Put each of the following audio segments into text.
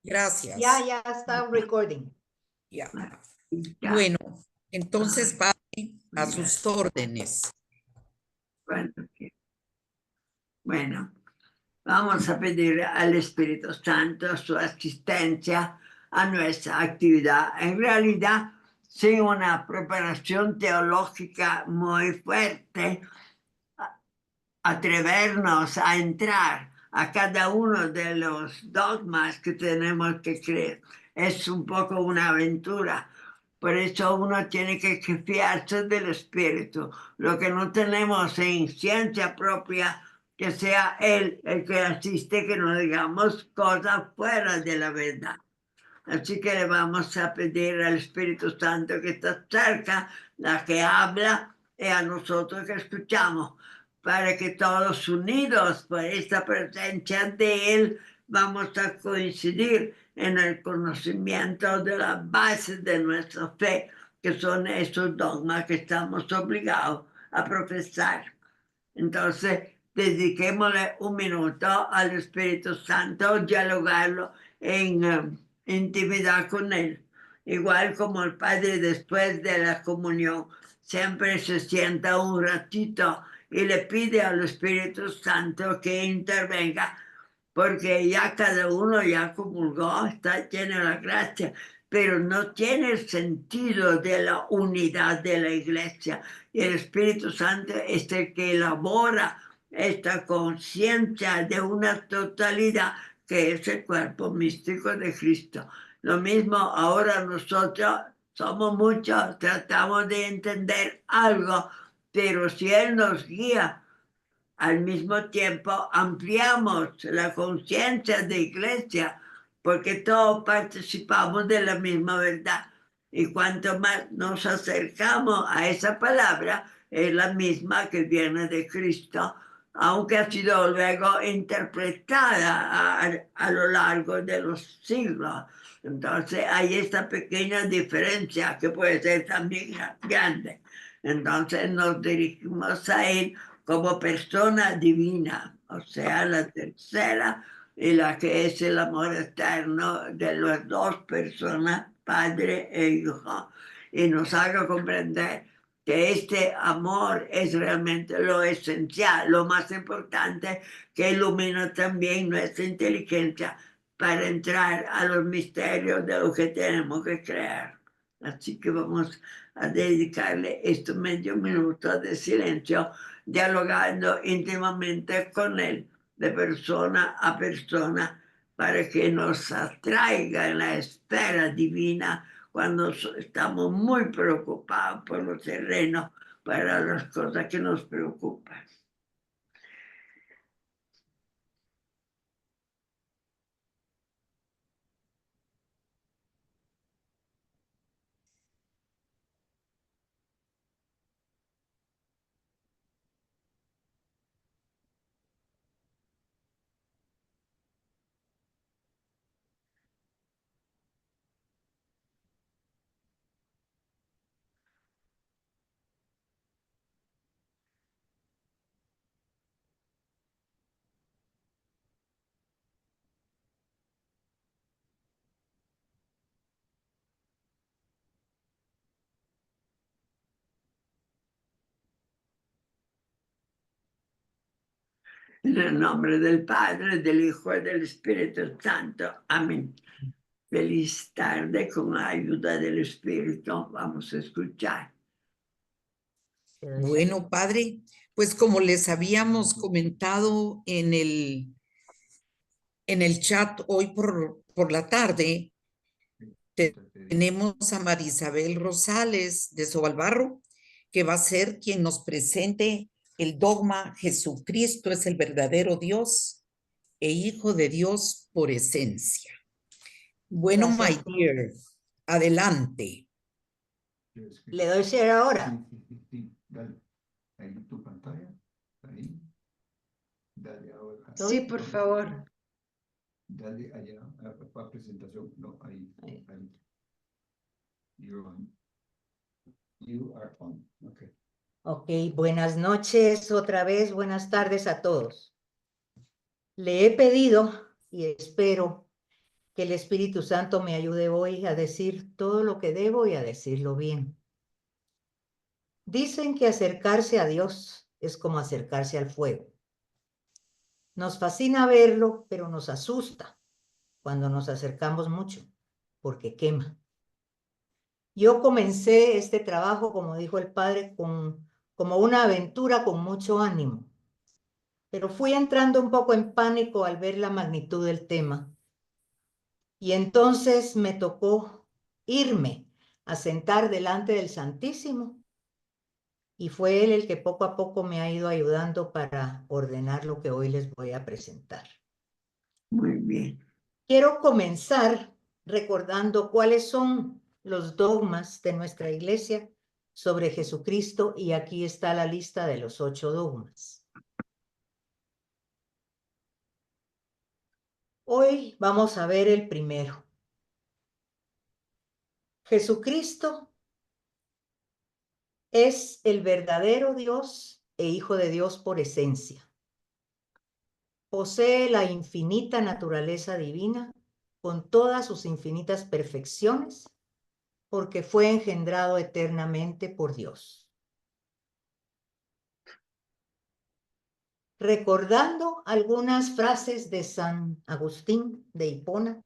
Gracias. Ya está recording. Ya. Ya. Bueno, entonces, Padre, a sus órdenes. Bueno, vamos a pedir al Espíritu Santo su asistencia a nuestra actividad. En realidad, sin una preparación teológica muy fuerte, atrevernos a entrar a cada uno de los dogmas que tenemos que creer es un poco una aventura. Por eso uno tiene que fiarse del Espíritu. Lo que no tenemos en ciencia propia, que sea Él el que asiste, que no digamos cosas fuera de la verdad. Así que le vamos a pedir al Espíritu Santo que está cerca, la que habla, y a nosotros que escuchamos, para que todos unidos por esta presencia de Él vamos a coincidir en el conocimiento de las bases de nuestra fe, que son esos dogmas que estamos obligados a profesar. Entonces, dediquémosle un minuto al Espíritu Santo, dialogarlo en intimidad con Él. Igual como el Padre después de la comunión siempre se sienta un ratito y le pide al Espíritu Santo que intervenga, porque ya cada uno ya comulgó, está lleno de la gracia, pero no tiene el sentido de la unidad de la iglesia. Y el Espíritu Santo es el que elabora esta conciencia de una totalidad que es el cuerpo místico de Cristo. Lo mismo ahora nosotros somos muchos, tratamos de entender algo, pero si Él nos guía, al mismo tiempo ampliamos la conciencia de iglesia, porque todos participamos de la misma verdad. Y cuanto más nos acercamos a esa palabra, es la misma que viene de Cristo, aunque ha sido luego interpretada a lo largo de los siglos. Entonces hay esta pequeña diferencia que puede ser también grande. Entonces nos dirigimos a Él como persona divina, o sea, la tercera y la que es el amor eterno de las dos personas, Padre e Hijo, y nos haga comprender que este amor es realmente lo esencial, lo más importante, que ilumina también nuestra inteligencia para entrar a los misterios de lo que tenemos que creer. Así que vamos a dedicarle estos medio minuto de silencio, dialogando íntimamente con Él, de persona a persona, para que nos atraiga en la esfera divina cuando estamos muy preocupados por los terrenos, para las cosas que nos preocupan. En el nombre del Padre, del Hijo y del Espíritu Santo. Amén. Feliz tarde con la ayuda del Espíritu. Vamos a escuchar. Bueno, Padre, pues como les habíamos comentado en el chat hoy por la tarde, tenemos a Marisabel Rosales de Sobalbarro, que va a ser quien nos presente el dogma Jesucristo es el verdadero Dios e Hijo de Dios por esencia. Bueno, Gracias. my dear, adelante. Le doy share ahora. Sí, dale. Ahí tu pantalla. Ahí. Dale ahora. Sí, por favor. Dale allá a presentación. No, ahí. Ahí. Ahí. You're on. You are on. Okay. Ok, buenas noches otra vez, buenas tardes a todos. Le he pedido y espero Que el Espíritu Santo me ayude hoy a decir todo lo que debo y a decirlo bien. Dicen que acercarse a Dios es como acercarse al fuego. Nos fascina verlo, pero nos asusta cuando nos acercamos mucho, porque quema. Yo comencé este trabajo, como dijo el padre, como una aventura con mucho ánimo, pero fui entrando un poco en pánico al ver la magnitud del tema. Y entonces me tocó irme a sentar delante del Santísimo, y fue él el que poco a poco me ha ido ayudando para ordenar lo que hoy les voy a presentar. Muy bien. Quiero comenzar recordando cuáles son los dogmas de nuestra iglesia sobre Jesucristo, y aquí está la lista de los 8 dogmas. Hoy vamos a ver el primero. Jesucristo es el verdadero Dios e Hijo de Dios por esencia. Posee la infinita naturaleza divina con todas sus infinitas perfecciones, porque fue engendrado eternamente por Dios. Recordando algunas frases de San Agustín de Hipona,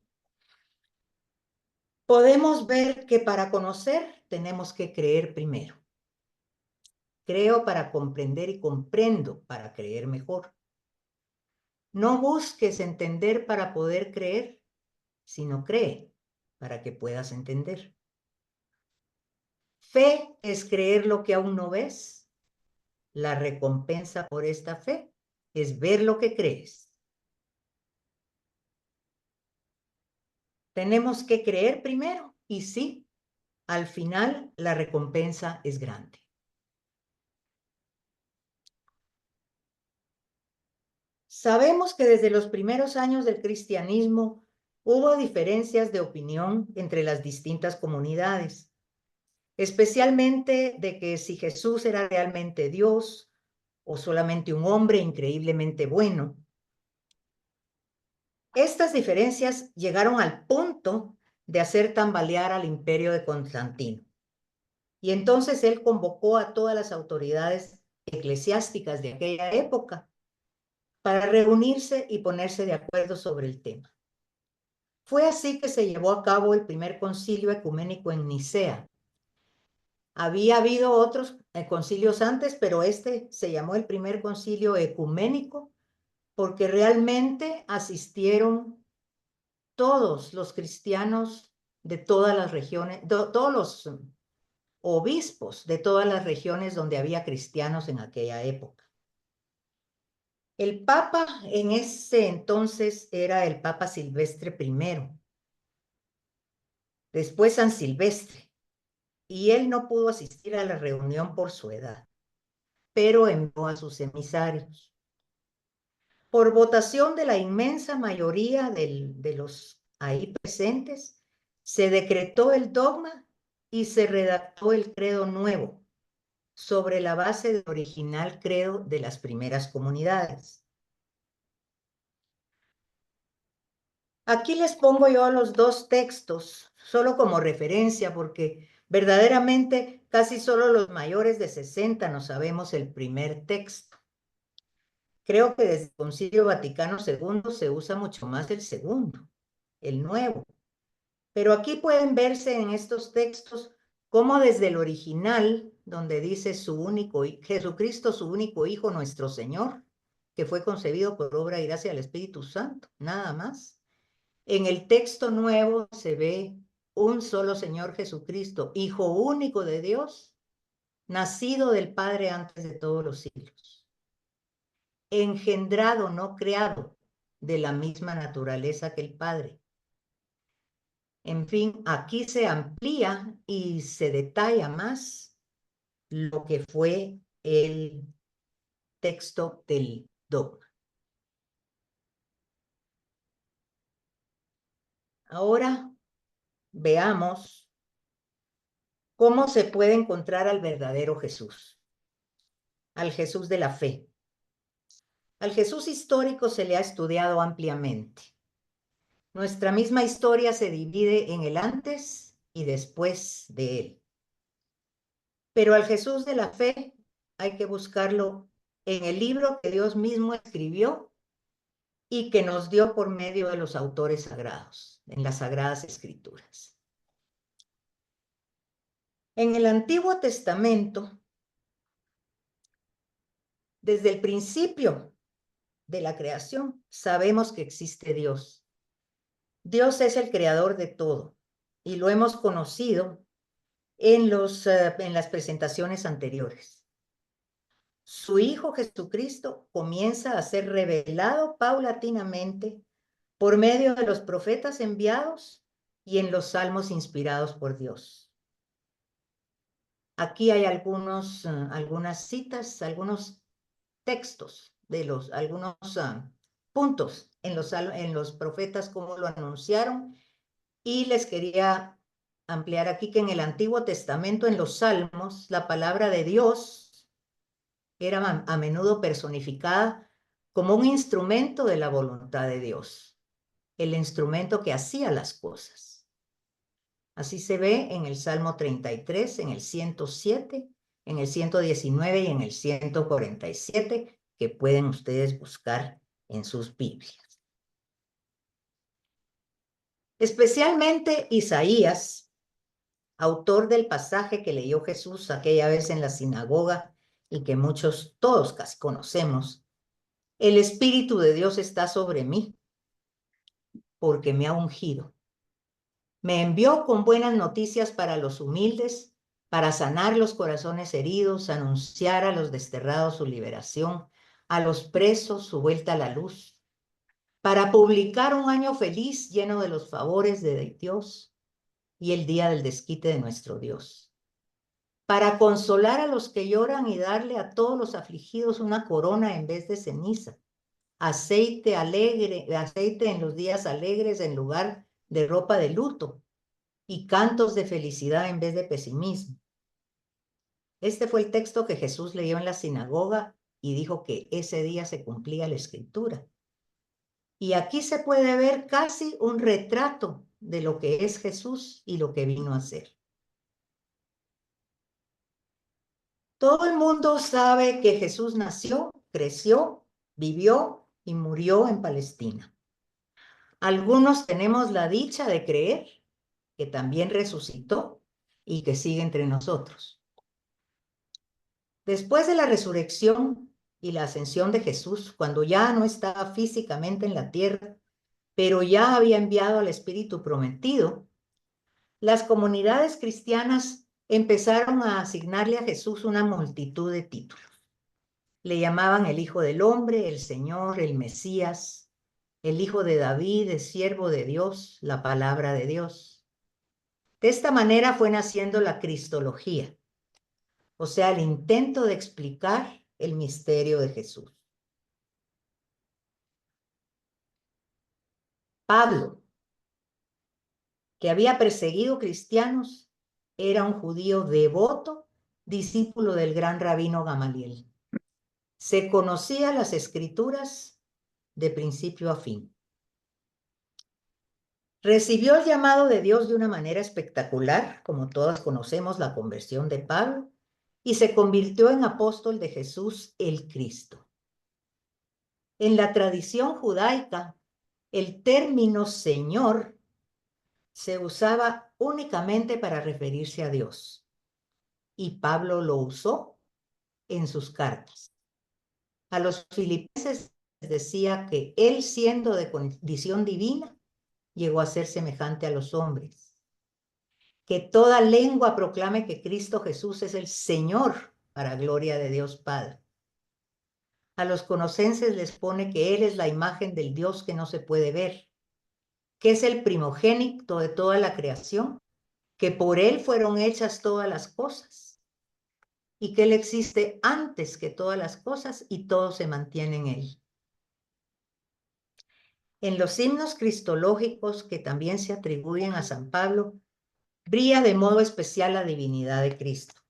podemos ver que para conocer tenemos que creer primero. Creo para comprender y comprendo para creer mejor. No busques entender para poder creer, sino cree para que puedas entender. Fe es creer lo que aún no ves. La recompensa por esta fe es ver lo que crees. Tenemos que creer primero, y sí, al final la recompensa es grande. Sabemos que desde los primeros años del cristianismo hubo diferencias de opinión entre las distintas comunidades, especialmente de que si Jesús era realmente Dios o solamente un hombre increíblemente bueno. Estas diferencias llegaron al punto de hacer tambalear al imperio de Constantino. Y entonces él convocó a todas las autoridades eclesiásticas de aquella época para reunirse y ponerse de acuerdo sobre el tema. Fue así que se llevó a cabo el primer concilio ecuménico en Nicea. Había habido otros concilios antes, pero este se llamó el primer concilio ecuménico porque realmente asistieron todos los cristianos de todas las regiones, todos los obispos de todas las regiones donde había cristianos en aquella época. El papa en ese entonces era el Papa Silvestre I, después San Silvestre, y él no pudo asistir a la reunión por su edad, pero envió a sus emisarios. Por votación de la inmensa mayoría de los ahí presentes, se decretó el dogma y se redactó el credo nuevo sobre la base del original credo de las primeras comunidades. Aquí les pongo yo los 2 textos, solo como referencia, porque verdaderamente casi solo los mayores de 60 no sabemos el primer texto. Creo que desde el Concilio Vaticano II se usa mucho más el segundo, el nuevo. Pero aquí pueden verse en estos textos cómo desde el original, donde dice Jesucristo, su único Hijo, nuestro Señor, que fue concebido por obra y gracia del Espíritu Santo, nada más. En el texto nuevo se ve un solo Señor Jesucristo, Hijo único de Dios, nacido del Padre antes de todos los siglos, engendrado, no creado, de la misma naturaleza que el Padre. En fin, aquí se amplía y se detalla más lo que fue el texto del dogma. Ahora veamos cómo se puede encontrar al verdadero Jesús, al Jesús de la fe. Al Jesús histórico se le ha estudiado ampliamente. Nuestra misma historia se divide en el antes y después de él. Pero al Jesús de la fe hay que buscarlo en el libro que Dios mismo escribió y que nos dio por medio de los autores sagrados, en las Sagradas Escrituras. En el Antiguo Testamento, desde el principio de la creación, sabemos que existe Dios. Dios es el creador de todo y lo hemos conocido en las presentaciones anteriores. Su Hijo Jesucristo comienza a ser revelado paulatinamente por medio de los profetas enviados y en los salmos inspirados por Dios. Aquí hay algunas citas, algunos textos de algunos puntos en los profetas, cómo lo anunciaron, y les quería ampliar aquí que en el Antiguo Testamento, en los Salmos, la palabra de Dios era a menudo personificada como un instrumento de la voluntad de Dios, el instrumento que hacía las cosas. Así se ve en el Salmo 33, en el 107, en el 119 y en el 147, que pueden ustedes buscar en sus Biblias. Especialmente Isaías, autor del pasaje que leyó Jesús aquella vez en la sinagoga y que todos casi conocemos. El Espíritu de Dios está sobre mí porque me ha ungido. Me envió con buenas noticias para los humildes, para sanar los corazones heridos, anunciar a los desterrados su liberación, a los presos su vuelta a la luz, para publicar un año feliz lleno de los favores de Dios y el día del desquite de nuestro Dios, para consolar a los que lloran y darle a todos los afligidos una corona en vez de ceniza, aceite en los días alegres en lugar de ropa de luto, y cantos de felicidad en vez de pesimismo. Este fue el texto que Jesús leyó en la sinagoga y dijo que ese día se cumplía la escritura. Y aquí se puede ver casi un retrato de lo que es Jesús y lo que vino a hacer. Todo el mundo sabe que Jesús nació, creció, vivió y murió en Palestina. Algunos tenemos la dicha de creer que también resucitó y que sigue entre nosotros. Después de la resurrección y la ascensión de Jesús, cuando ya no estaba físicamente en la tierra, pero ya había enviado al Espíritu prometido, las comunidades cristianas empezaron a asignarle a Jesús una multitud de títulos. Le llamaban el Hijo del Hombre, el Señor, el Mesías, el Hijo de David, el Siervo de Dios, la Palabra de Dios. De esta manera fue naciendo la cristología, o sea, el intento de explicar el misterio de Jesús. Pablo, que había perseguido cristianos, era un judío devoto, discípulo del gran rabino Gamaliel. Se conocía las escrituras de principio a fin. Recibió el llamado de Dios de una manera espectacular, como todas conocemos la conversión de Pablo, y se convirtió en apóstol de Jesús el Cristo. En la tradición judaica, el término Señor se usaba únicamente para referirse a Dios, y Pablo lo usó en sus cartas. A los filipenses les decía que él, siendo de condición divina, llegó a ser semejante a los hombres. Que toda lengua proclame que Cristo Jesús es el Señor para gloria de Dios Padre. A los colosenses les pone que Él es la imagen del Dios que no se puede ver, que es el primogénito de toda la creación, que por Él fueron hechas todas las cosas, y que Él existe antes que todas las cosas y todo se mantiene en Él. En los himnos cristológicos que también se atribuyen a San Pablo, brilla de modo especial la divinidad de Cristo.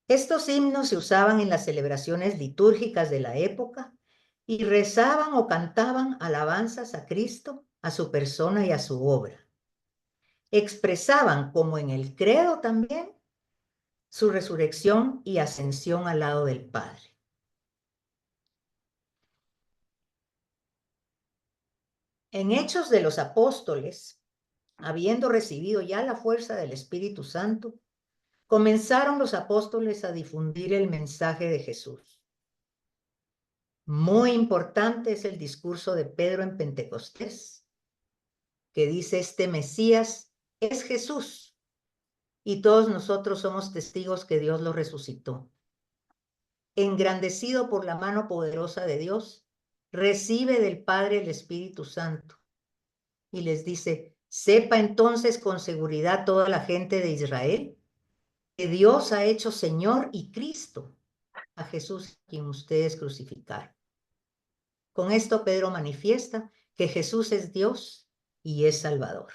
Estos himnos se usaban en las celebraciones litúrgicas de la época y rezaban o cantaban alabanzas a Cristo a su persona y a su obra. Expresaban, como en el credo también, su resurrección y ascensión al lado del Padre. En Hechos de los Apóstoles, habiendo recibido ya la fuerza del Espíritu Santo, comenzaron los apóstoles a difundir el mensaje de Jesús. Muy importante es el discurso de Pedro en Pentecostés, que dice: este Mesías es Jesús, y todos nosotros somos testigos que Dios lo resucitó. Engrandecido por la mano poderosa de Dios, recibe del Padre el Espíritu Santo. Y les dice: sepa entonces con seguridad toda la gente de Israel que Dios ha hecho Señor y Cristo a Jesús, a quien ustedes crucificaron. Con esto Pedro manifiesta que Jesús es Dios y es Salvador.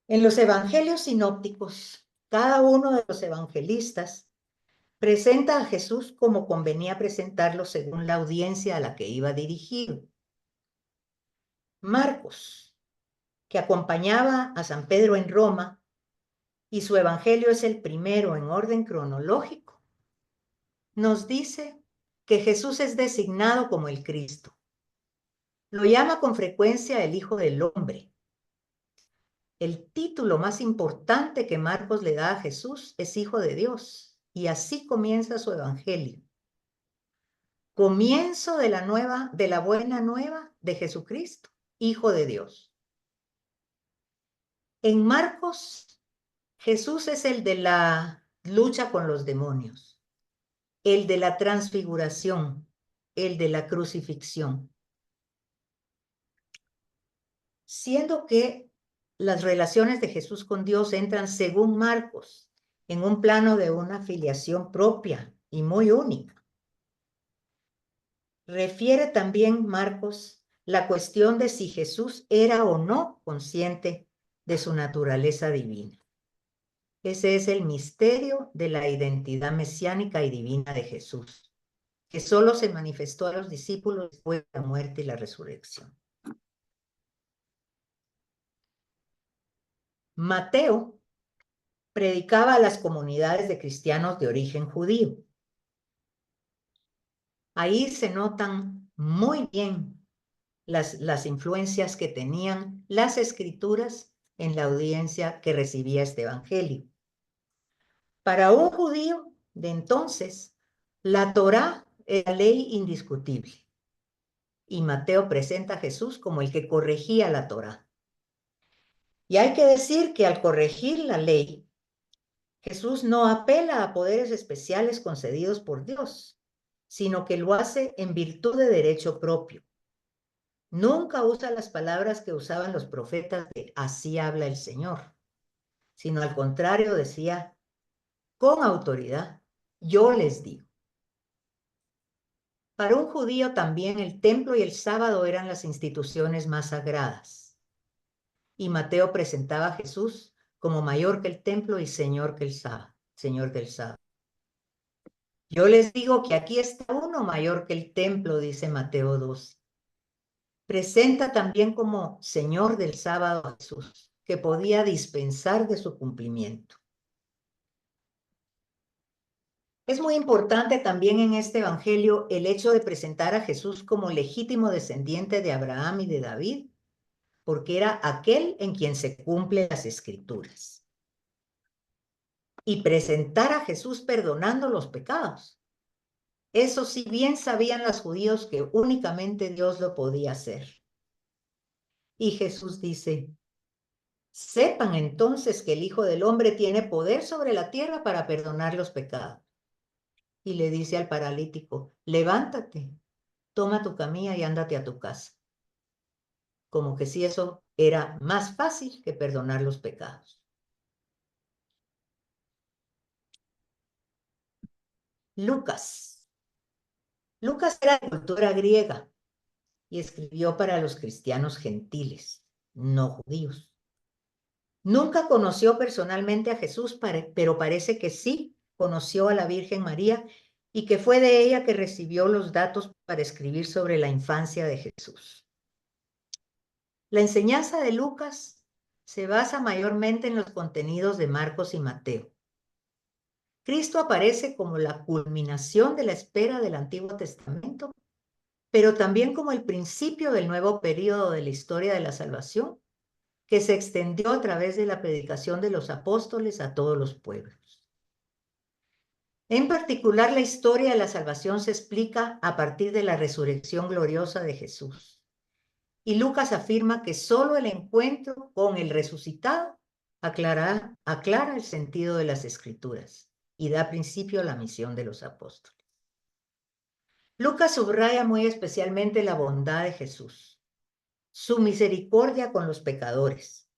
En los evangelios sinópticos, cada uno de los evangelistas presenta a Jesús como convenía presentarlo según la audiencia a la que iba dirigido. Marcos, que acompañaba a San Pedro en Roma, y su evangelio es el primero en orden cronológico, nos dice que Jesús es designado como el Cristo. Lo llama con frecuencia el Hijo del Hombre. El título más importante que Marcos le da a Jesús es Hijo de Dios, y así comienza su evangelio. Comienzo de la buena nueva de Jesucristo, Hijo de Dios. En Marcos, Jesús es el de la lucha con los demonios, el de la transfiguración, el de la crucifixión. Siendo que las relaciones de Jesús con Dios entran, según Marcos, en un plano de una filiación propia y muy única. Refiere también Marcos la cuestión de si Jesús era o no consciente de su naturaleza divina. Ese es el misterio de la identidad mesiánica y divina de Jesús, que solo se manifestó a los discípulos después de la muerte y la resurrección. Mateo predicaba a las comunidades de cristianos de origen judío. Ahí se notan muy bien las influencias que tenían las escrituras en la audiencia que recibía este evangelio. Para un judío de entonces, la Torá era ley indiscutible. Y Mateo presenta a Jesús como el que corregía la Torá. Y hay que decir que al corregir la ley, Jesús no apela a poderes especiales concedidos por Dios, sino que lo hace en virtud de derecho propio. Nunca usa las palabras que usaban los profetas de así habla el Señor, sino al contrario decía, con autoridad, yo les digo. Para un judío también el templo y el sábado eran las instituciones más sagradas. Y Mateo presentaba a Jesús como mayor que el templo y señor que el sábado, señor del sábado. Yo les digo que aquí está uno mayor que el templo, dice Mateo 2. Presenta también como señor del sábado a Jesús, que podía dispensar de su cumplimiento. Es muy importante también en este evangelio el hecho de presentar a Jesús como legítimo descendiente de Abraham y de David, porque era aquel en quien se cumplen las escrituras. Y presentar a Jesús perdonando los pecados. Eso sí bien sabían los judíos que únicamente Dios lo podía hacer. Y Jesús dice, sepan entonces que el Hijo del Hombre tiene poder sobre la tierra para perdonar los pecados. Y le dice al paralítico, levántate, toma tu camilla y ándate a tu casa. Como que si eso era más fácil que perdonar los pecados. Lucas era de cultura griega y escribió para los cristianos gentiles, no judíos. Nunca conoció personalmente a Jesús, pero parece que sí conoció a la Virgen María y que fue de ella que recibió los datos para escribir sobre la infancia de Jesús. La enseñanza de Lucas se basa mayormente en los contenidos de Marcos y Mateo. Cristo aparece como la culminación de la espera del Antiguo Testamento, pero también como el principio del nuevo período de la historia de la salvación, que se extendió a través de la predicación de los apóstoles a todos los pueblos. En particular, la historia de la salvación se explica a partir de la resurrección gloriosa de Jesús. Y Lucas afirma que solo el encuentro con el resucitado aclara el sentido de las Escrituras y da principio a la misión de los apóstoles. Lucas subraya muy especialmente la bondad de Jesús, su misericordia con los pecadores,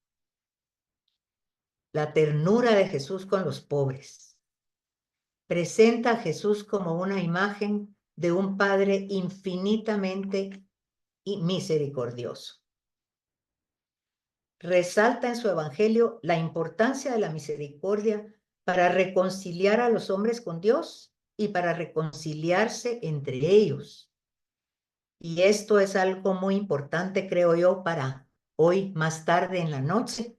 la ternura de Jesús con los pobres. Presenta a Jesús como una imagen de un Padre infinitamente misericordioso. Resalta en su evangelio la importancia de la misericordia para reconciliar a los hombres con Dios y para reconciliarse entre ellos. Y esto es algo muy importante, creo yo, para hoy más tarde en la noche,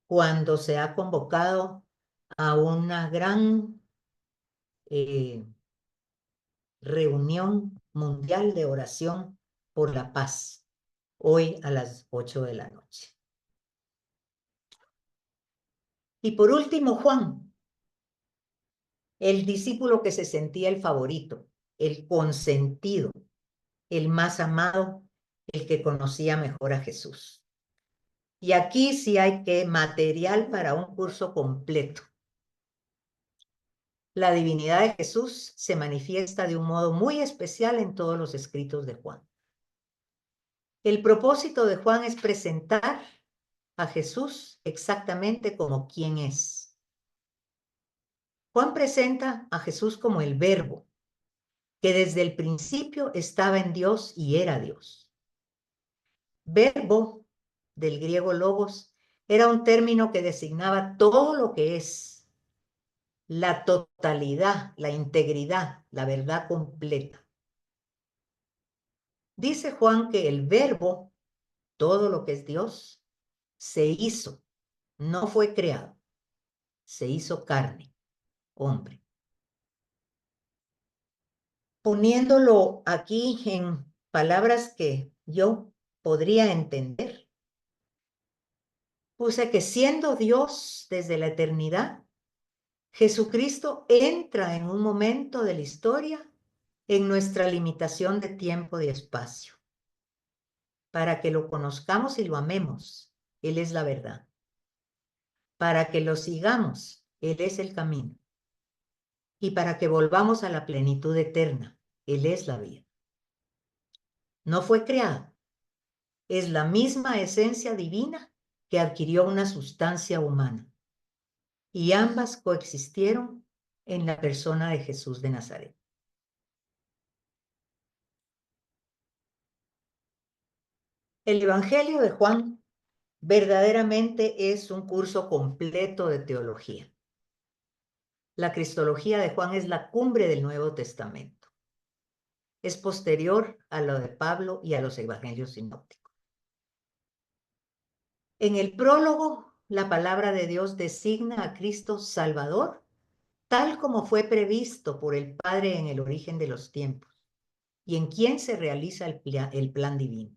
cuando se ha convocado a una gran reunión mundial de oración por la paz, hoy a las 8 de la noche. Y por último, Juan, el discípulo que se sentía el favorito, el consentido, el más amado, el que conocía mejor a Jesús. Y aquí sí hay material para un curso completo. La divinidad de Jesús se manifiesta de un modo muy especial en todos los escritos de Juan. El propósito de Juan es presentar a Jesús exactamente como quien es. Juan presenta a Jesús como el Verbo, que desde el principio estaba en Dios y era Dios. Verbo, del griego logos, era un término que designaba todo lo que es, la totalidad, la integridad, la verdad completa. Dice Juan que el Verbo, todo lo que es Dios, se hizo, no fue creado, se hizo carne, hombre. Poniéndolo aquí en palabras que yo podría entender, puse que siendo Dios desde la eternidad, Jesucristo entra en un momento de la historia en nuestra limitación de tiempo y espacio, para que lo conozcamos y lo amemos. Él es la verdad. Para que lo sigamos, Él es el camino. Y para que volvamos a la plenitud eterna, Él es la vida. No fue creado. Es la misma esencia divina que adquirió una sustancia humana. Y ambas coexistieron en la persona de Jesús de Nazaret. El Evangelio de Juan verdaderamente es un curso completo de teología. La cristología de Juan es la cumbre del Nuevo Testamento. Es posterior a lo de Pablo y a los evangelios sinópticos. En el prólogo, la palabra de Dios designa a Cristo Salvador, tal como fue previsto por el Padre en el origen de los tiempos, y en quien se realiza el plan divino.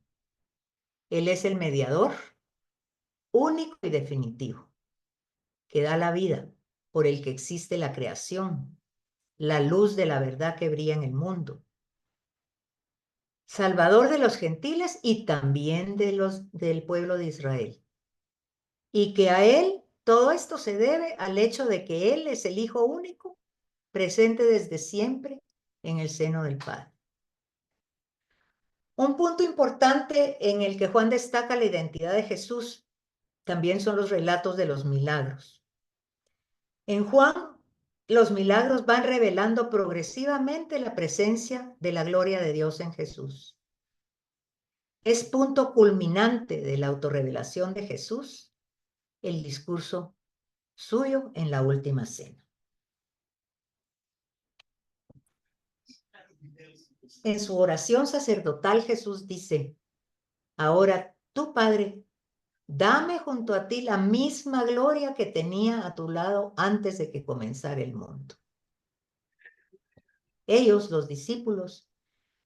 Él es el mediador único y definitivo, que da la vida, por el que existe la creación, la luz de la verdad que brilla en el mundo, Salvador de los gentiles y también del pueblo de Israel. Y que a Él todo esto se debe al hecho de que Él es el Hijo único, presente desde siempre en el seno del Padre. Un punto importante en el que Juan destaca la identidad de Jesús también son los relatos de los milagros. En Juan, los milagros van revelando progresivamente la presencia de la gloria de Dios en Jesús. Es punto culminante de la autorrevelación de Jesús el discurso suyo en la última cena. En su oración sacerdotal, Jesús dice, ahora tú, Padre, dame junto a ti la misma gloria que tenía a tu lado antes de que comenzara el mundo. Ellos, los discípulos,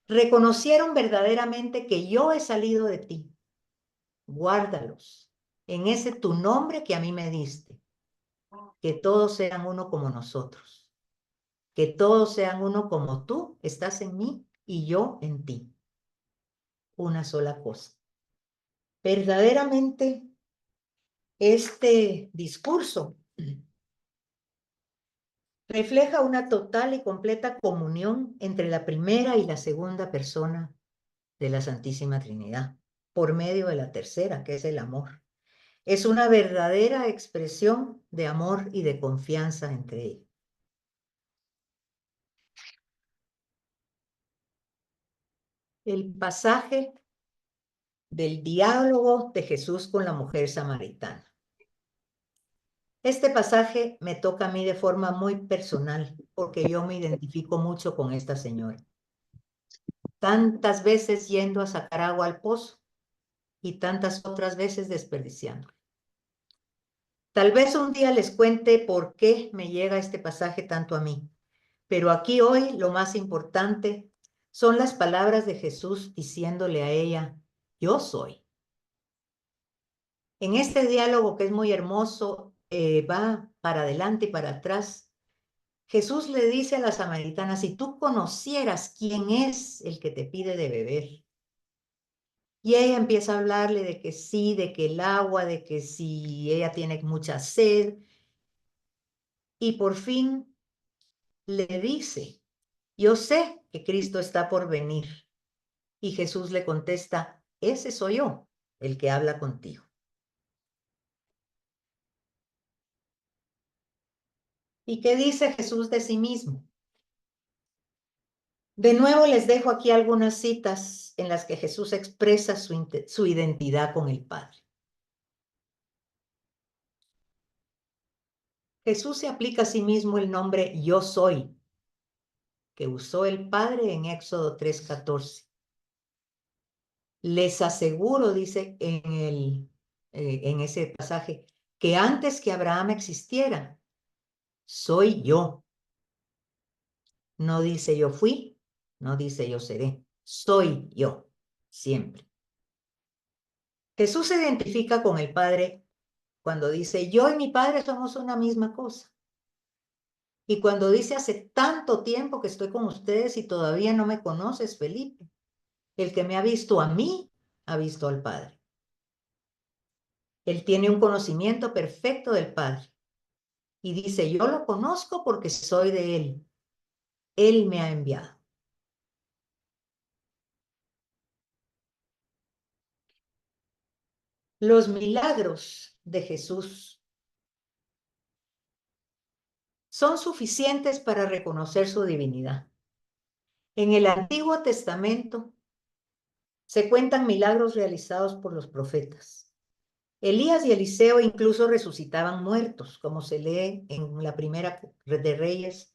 reconocieron verdaderamente que yo he salido de ti. Guárdalos en ese tu nombre que a mí me diste. Que todos sean uno como nosotros. Que todos sean uno como tú estás en mí y yo en ti. Una sola cosa. Verdaderamente, este discurso refleja una total y completa comunión entre la primera y la segunda persona de la Santísima Trinidad, por medio de la tercera, que es el amor. Es una verdadera expresión de amor y de confianza entre ellos. El pasaje del diálogo de Jesús con la mujer samaritana. Este pasaje me toca a mí de forma muy personal, porque yo me identifico mucho con esta señora. Tantas veces yendo a sacar agua al pozo y tantas otras veces desperdiciando. Tal vez un día les cuente por qué me llega este pasaje tanto a mí, pero aquí hoy lo más importante son las palabras de Jesús diciéndole a ella, yo soy. En este diálogo que es muy hermoso, va para adelante y para atrás. Jesús le dice a la samaritana, si tú conocieras quién es el que te pide de beber. Y ella empieza a hablarle de que sí, de que el agua, de que si ella tiene mucha sed. Y por fin le dice, yo sé que Cristo está por venir. Y Jesús le contesta, ese soy yo, el que habla contigo. ¿Y qué dice Jesús de sí mismo? De nuevo les dejo aquí algunas citas en las que Jesús expresa su identidad con el Padre. Jesús se aplica a sí mismo el nombre yo soy, que usó el Padre en Éxodo 3:14. Les aseguro, dice en ese pasaje, que antes que Abraham existiera, soy yo. No dice yo fui, no dice yo seré, soy yo, siempre. Jesús se identifica con el Padre cuando dice, yo y mi Padre somos una misma cosa. Y cuando dice, hace tanto tiempo que estoy con ustedes y todavía no me conoces, Felipe. El que me ha visto a mí, ha visto al Padre. Él tiene un conocimiento perfecto del Padre. Y dice, yo lo conozco porque soy de Él. Él me ha enviado. Los milagros de Jesús son suficientes para reconocer su divinidad. En el Antiguo Testamento se cuentan milagros realizados por los profetas. Elías y Eliseo incluso resucitaban muertos, como se lee en la primera de Reyes,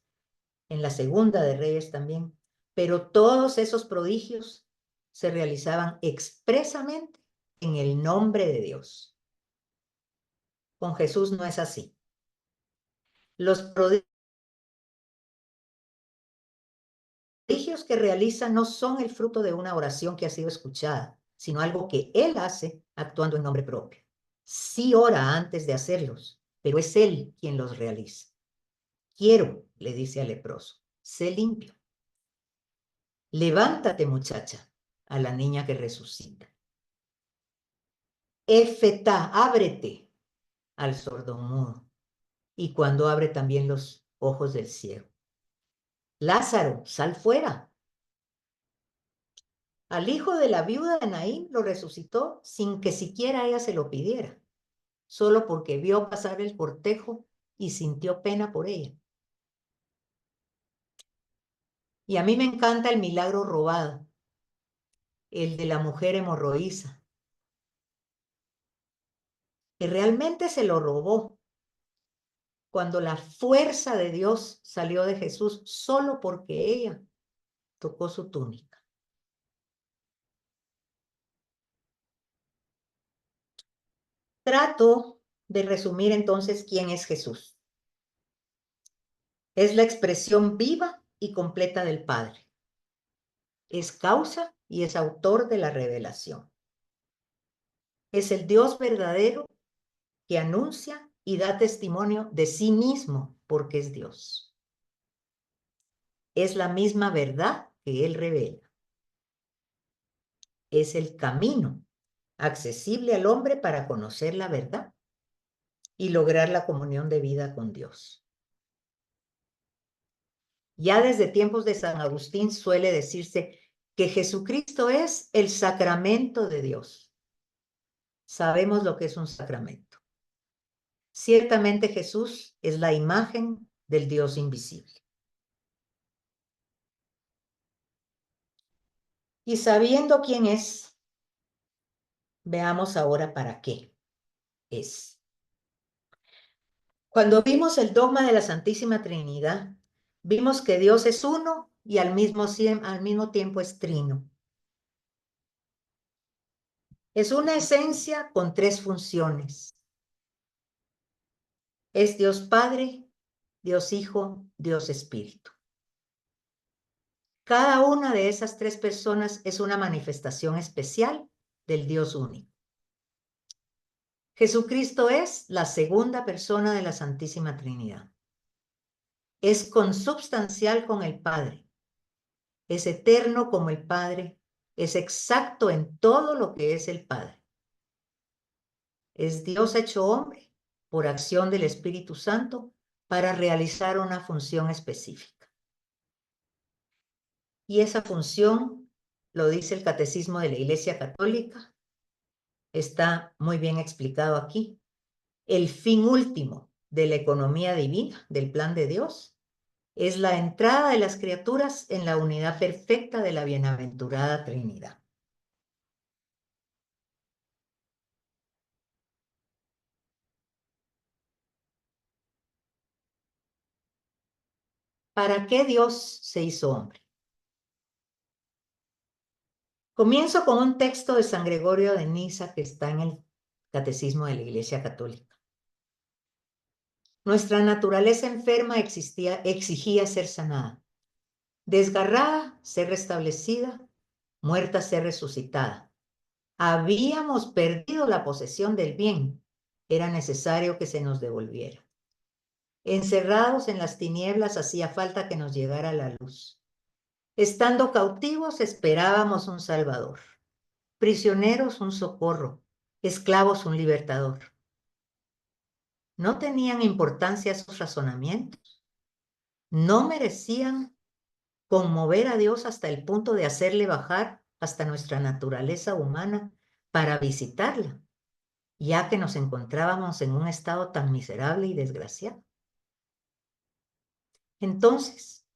en la segunda de Reyes también. Pero todos esos prodigios se realizaban expresamente en el nombre de Dios. Con Jesús no es así. Los prodigios que realiza no son el fruto de una oración que ha sido escuchada, sino algo que Él hace actuando en nombre propio. Sí ora antes de hacerlos, pero es Él quien los realiza. Quiero, le dice al leproso, sé limpio. Levántate, muchacha, a la niña que resucita. Efetá, ábrete al sordomudo. Y cuando abre también los ojos del ciego. Lázaro, sal fuera. Al hijo de la viuda de Naín lo resucitó sin que siquiera ella se lo pidiera, solo porque vio pasar el cortejo y sintió pena por ella. Y a mí me encanta el milagro robado, el de la mujer hemorroísa, que realmente se lo robó cuando la fuerza de Dios salió de Jesús solo porque ella tocó su túnica. Trato de resumir entonces quién es Jesús. Es la expresión viva y completa del Padre. Es causa y es autor de la revelación. Es el Dios verdadero que anuncia y da testimonio de sí mismo porque es Dios. Es la misma verdad que Él revela. Es el camino accesible al hombre para conocer la verdad y lograr la comunión de vida con Dios. Ya desde tiempos de San Agustín suele decirse que Jesucristo es el sacramento de Dios. Sabemos lo que es un sacramento. Ciertamente Jesús es la imagen del Dios invisible. Y sabiendo quién es, veamos ahora para qué es. Cuando vimos el dogma de la Santísima Trinidad, vimos que Dios es uno y al mismo tiempo es trino. Es una esencia con tres funciones. Es Dios Padre, Dios Hijo, Dios Espíritu. Cada una de esas tres personas es una manifestación especial del Dios único. Jesucristo es la segunda persona de la Santísima Trinidad. Es consubstancial con el Padre. Es eterno como el Padre. Es exacto en todo lo que es el Padre. Es Dios hecho hombre por acción del Espíritu Santo para realizar una función específica. Y esa función, lo dice el Catecismo de la Iglesia Católica, está muy bien explicado aquí. El fin último de la economía divina, del plan de Dios, es la entrada de las criaturas en la unidad perfecta de la bienaventurada Trinidad. ¿Para qué Dios se hizo hombre? Comienzo con un texto de San Gregorio de Niza que está en el Catecismo de la Iglesia Católica. Nuestra naturaleza enferma exigía ser sanada, desgarrada, ser restablecida, muerta, ser resucitada. Habíamos perdido la posesión del bien, era necesario que se nos devolviera. Encerrados en las tinieblas, hacía falta que nos llegara la luz. Estando cautivos, esperábamos un Salvador. Prisioneros, un socorro. Esclavos, un libertador. No tenían importancia sus razonamientos. No merecían conmover a Dios hasta el punto de hacerle bajar hasta nuestra naturaleza humana para visitarla, ya que nos encontrábamos en un estado tan miserable y desgraciado. Entonces,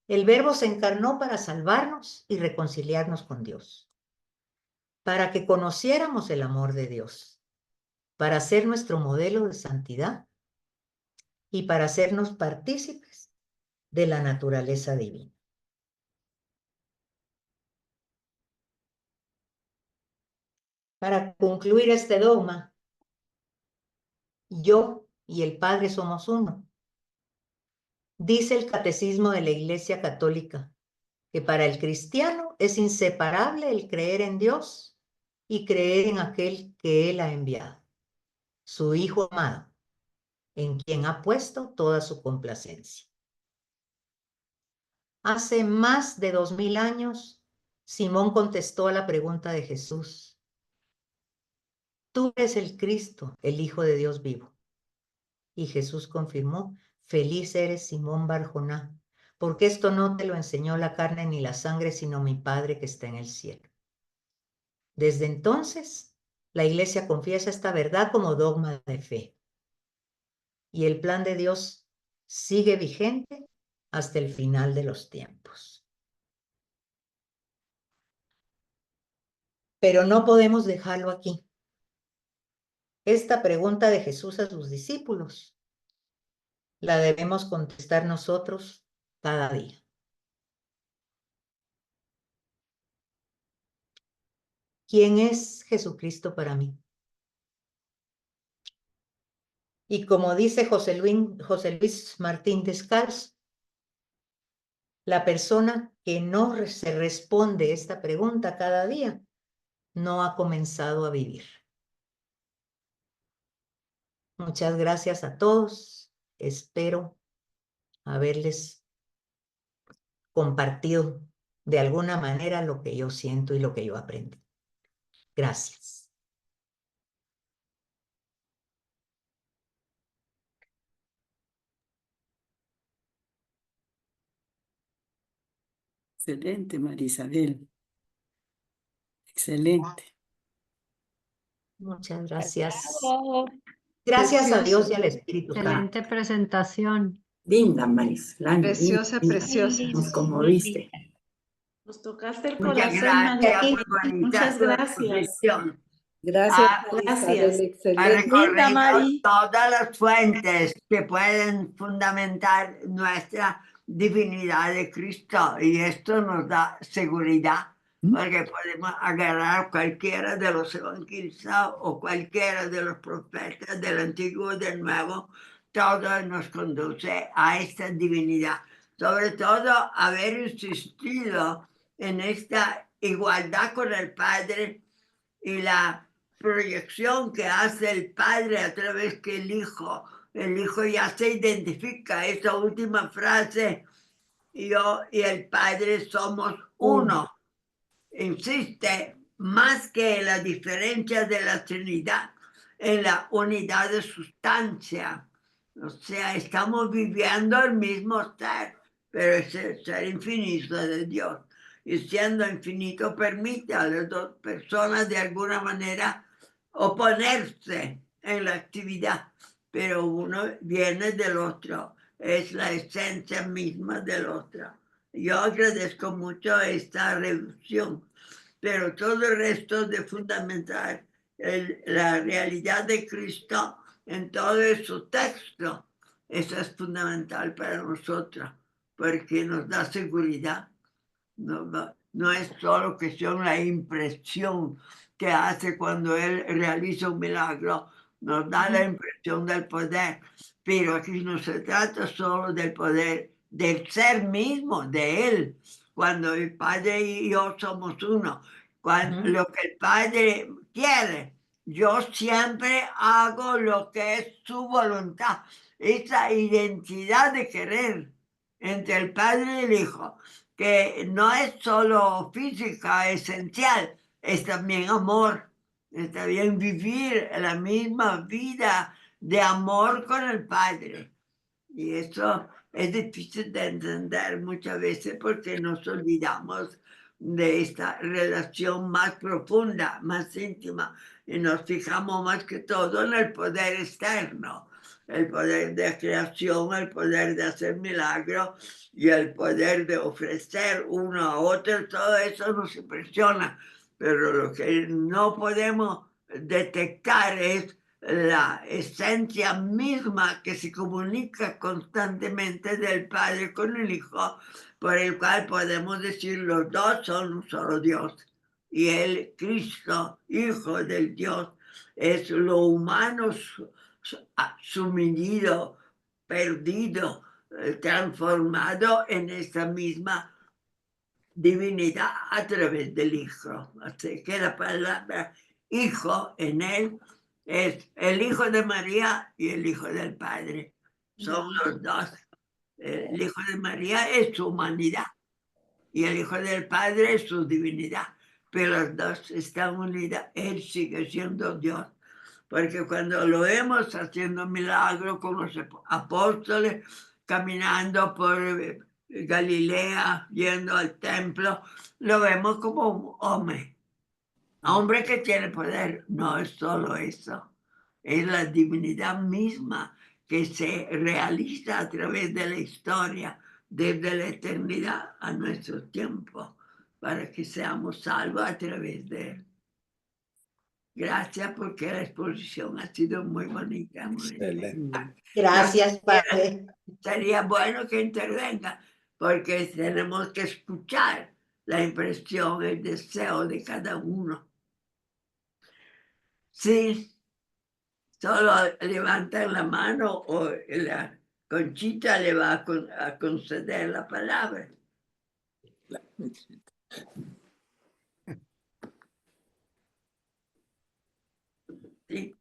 el Verbo se encarnó para salvarnos y reconciliarnos con Dios, para que conociéramos el amor de Dios, para ser nuestro modelo de santidad y para hacernos partícipes de la naturaleza divina. Para concluir este dogma, yo y el Padre somos uno. Dice el Catecismo de la Iglesia Católica que para el cristiano es inseparable el creer en Dios y creer en aquel que Él ha enviado, su Hijo amado, en quien ha puesto toda su complacencia. Hace más de 2000 años, Simón contestó a la pregunta de Jesús: tú eres el Cristo, el Hijo de Dios vivo. Y Jesús confirmó: feliz eres, Simón Barjoná, porque esto no te lo enseñó la carne ni la sangre, sino mi Padre que está en el cielo. Desde entonces, la Iglesia confiesa esta verdad como dogma de fe. Y el plan de Dios sigue vigente hasta el final de los tiempos. Pero no podemos dejarlo aquí. Esta pregunta de Jesús a sus discípulos la debemos contestar nosotros cada día. ¿quién es Jesucristo para mí? Y como dice José Luis Martín Descalzo, la persona que no se responde esta pregunta cada día no ha comenzado a vivir. Muchas gracias a todos. Espero haberles compartido de alguna manera lo que yo siento y lo que yo aprendí. Gracias. Excelente, María Isabel. Excelente. Muchas gracias. Bravo. Gracias a Dios y Precioso. al Espíritu Santo. Excelente presentación. Linda, María Isabel. Preciosa, linda. preciosa. Nos conmoviste. Nos tocaste el Muchas corazón, María. gracias, muy bonita Muchas su gracias. exposición. Gracias, Ah, María gracias. Isabel. Ha Excelente. recorrido Mari. todas las fuentes que pueden fundamentar nuestra divinidad de Cristo y esto nos da seguridad porque podemos agarrar cualquiera de los evangelistas o cualquiera de los profetas del Antiguo y del Nuevo, todo nos conduce a esta divinidad. Sobre todo haber insistido en esta igualdad con el Padre y la proyección que hace el Padre a través que el Hijo ya se identifica, esa última frase, yo y el Padre somos uno. Insiste más que en la diferencia de la Trinidad, en la unidad de sustancia. O sea, estamos viviendo el mismo ser, pero es el ser infinito de Dios. Y siendo infinito permite a las dos personas de alguna manera oponerse en la actividad, pero uno viene del otro, es la esencia misma del otro. Yo agradezco mucho esta reducción, pero todo el resto de fundamentar la realidad de Cristo en todo su texto, eso es fundamental para nosotros, porque nos da seguridad. No es solo cuestión la impresión que hace cuando Él realiza un milagro, nos da la impresión del poder, pero aquí no se trata solo del poder, del ser mismo, de Él, cuando el Padre y yo somos uno, cuando lo que el Padre quiere, yo siempre hago lo que es su voluntad, esa identidad de querer entre el Padre y el Hijo, que no es solo física esencial, es también amor, es también vivir la misma vida de amor con el Padre. Y eso es difícil de entender muchas veces porque nos olvidamos de esta relación más profunda, más íntima, y nos fijamos más que todo en el poder externo, el poder de creación, el poder de hacer milagros y el poder de ofrecer uno a otro. Todo eso nos impresiona, pero lo que no podemos detectar es la esencia misma que se comunica constantemente del Padre con el Hijo, por el cual podemos decir los dos son un solo Dios. Y el Cristo, Hijo del Dios, es lo humano sumido, perdido, transformado en esta misma divinidad a través del Hijo. Así que la palabra Hijo en él es el Hijo de María y el Hijo del Padre. Son los dos. El Hijo de María es su humanidad y el Hijo del Padre es su divinidad. Pero los dos están unidos. Él sigue siendo Dios. Porque cuando lo vemos haciendo milagros con los apóstoles, caminando por Galilea, yendo al templo, lo vemos como un hombre que tiene poder. No es solo eso, es la divinidad misma que se realiza a través de la historia, desde la eternidad a nuestro tiempo, para que seamos salvos a través de él. Gracias porque la exposición ha sido muy bonita. Gracias, Padre. Sería bueno que intervenga porque tenemos que escuchar la impresión, el deseo de cada uno. Sí, solo levantan la mano o la Conchita le va a conceder la palabra. Sí.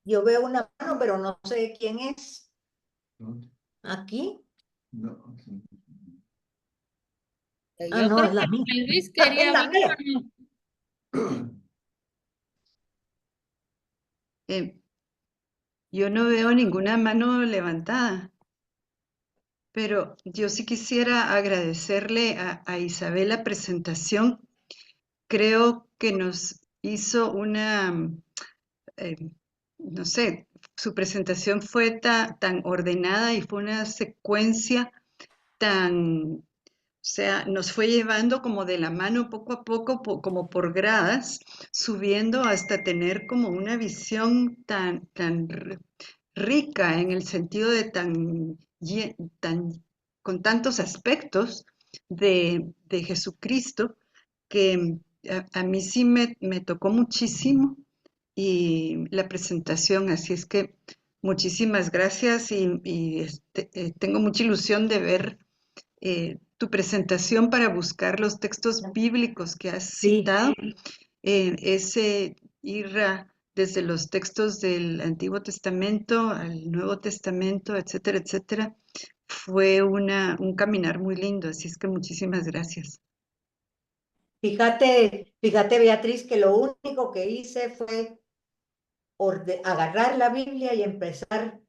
Yo veo una mano, pero no sé quién es. ¿No? ¿Aquí? No, sí. Ah, no, es la mía. Luis Es quería la hablar, mía. ¿o no? Yo no veo ninguna mano levantada, pero yo sí quisiera agradecerle a Isabel la presentación. Creo que nos hizo no sé, su presentación fue tan ordenada y fue una secuencia o sea, nos fue llevando como de la mano poco a poco, como por gradas, subiendo hasta tener como una visión tan rica en el sentido de con tantos aspectos de Jesucristo que a mí sí me tocó muchísimo y la presentación, así es que muchísimas gracias y tengo mucha ilusión de ver tu presentación para buscar los textos bíblicos que has citado, ese ir desde los textos del Antiguo Testamento al Nuevo Testamento, etcétera, etcétera, fue un caminar muy lindo, así es que muchísimas gracias. Fíjate, Beatriz, que lo único que hice fue agarrar la Biblia y empezar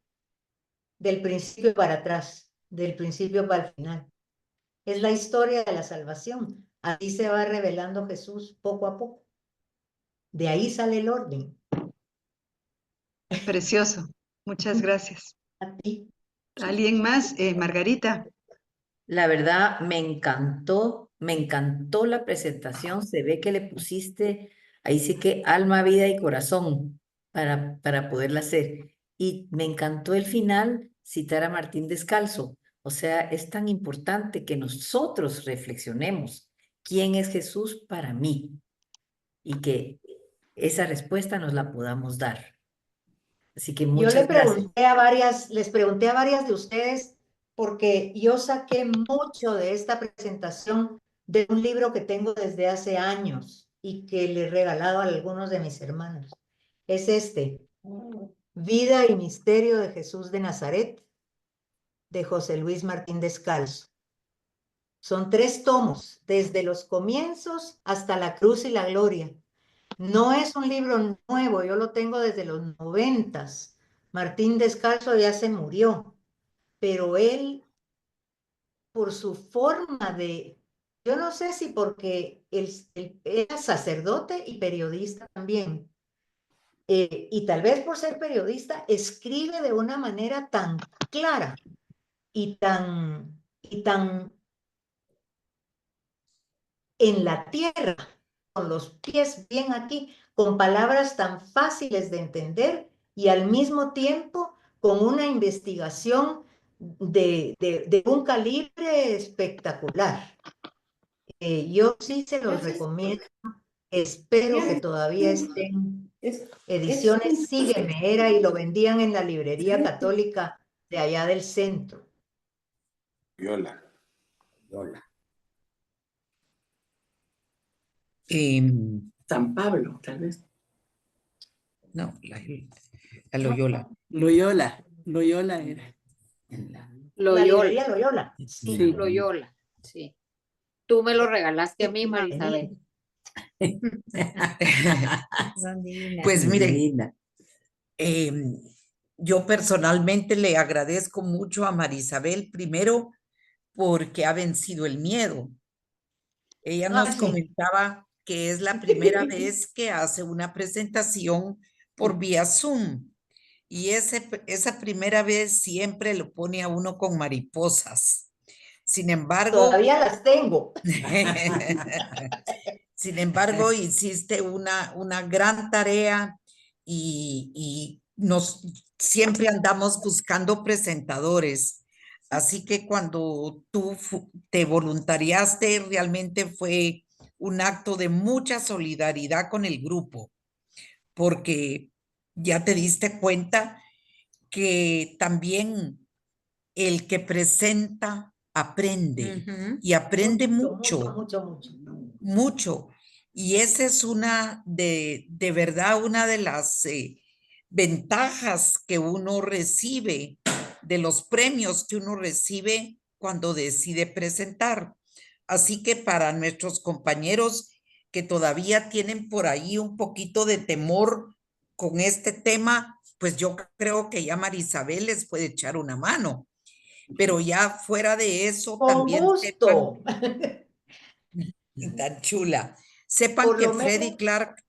del principio para atrás, del principio para el final. Es la historia de la salvación. Así se va revelando Jesús poco a poco. De ahí sale el orden. Precioso, muchas gracias. A ti. ¿Alguien más? Margarita. La verdad, me encantó la presentación. Se ve que le pusiste ahí sí que alma, vida y corazón para poderla hacer. Y me encantó el final, citar a Martín Descalzo. O sea, es tan importante que nosotros reflexionemos quién es Jesús para mí y que esa respuesta nos la podamos dar. Así que Yo muchas gracias. les pregunté a varias de ustedes porque yo saqué mucho de esta presentación de un libro que tengo desde hace años y que le he regalado a algunos de mis hermanos. Es Vida y Misterio de Jesús de Nazaret, de José Luis Martín Descalzo. Son 3 tomos, desde los comienzos hasta la cruz y la gloria. No es un libro nuevo, yo lo tengo desde los 90s. Martín Descalzo ya se murió, pero él, por su forma yo no sé si porque él era sacerdote y periodista también, y tal vez por ser periodista, escribe de una manera tan clara y tan en la tierra, con los pies bien aquí, con palabras tan fáciles de entender y al mismo tiempo con una investigación de un calibre espectacular. Yo sí se los recomiendo. Espero que todavía estén ediciones. Sígueme, era y lo vendían en la librería católica de allá del centro. Loyola. San Pablo, tal vez. No, la Loyola. Loyola era. La Loyola, librería Loyola. Sí. Loyola, sí. Tú me lo regalaste a mí, Séptima Marisabel. Pues miren, yo personalmente le agradezco mucho a Marisabel, primero porque ha vencido el miedo. Ella nos comentaba que es la primera vez que hace una presentación por vía Zoom. Y esa primera vez siempre lo pone a uno con mariposas. Sin embargo, todavía las tengo. Sin embargo, hiciste una gran tarea y siempre andamos buscando presentadores. Así que cuando tú te voluntariaste, realmente fue un acto de mucha solidaridad con el grupo, porque ya te diste cuenta que también el que presenta aprende y aprende mucho, mucho. Y esa es una de verdad, una de las ventajas que uno recibe, de los premios que uno recibe cuando decide presentar. Así que para nuestros compañeros que todavía tienen por ahí un poquito de temor con este tema, pues yo creo que ya Marisabel les puede echar una mano. Pero ya fuera de eso, Con también gusto. sepan, tan chula, sepan Por que lo Freddy menos, Clark,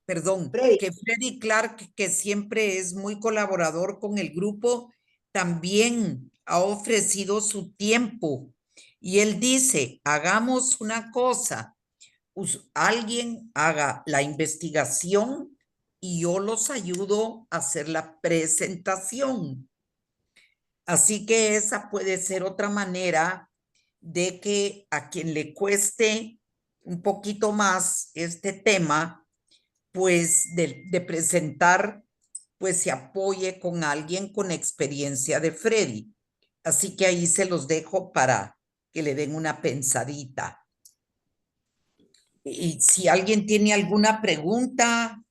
perdón, Freddy, que Freddy Clark, que siempre es muy colaborador con el grupo, también ha ofrecido su tiempo. Y él dice, hagamos una cosa, alguien haga la investigación y yo los ayudo a hacer la presentación. Así que esa puede ser otra manera de que a quien le cueste un poquito más este tema, pues de presentar, pues se apoye con alguien con experiencia de Freddy. Así que ahí se los dejo para que le den una pensadita. Y si alguien tiene alguna pregunta,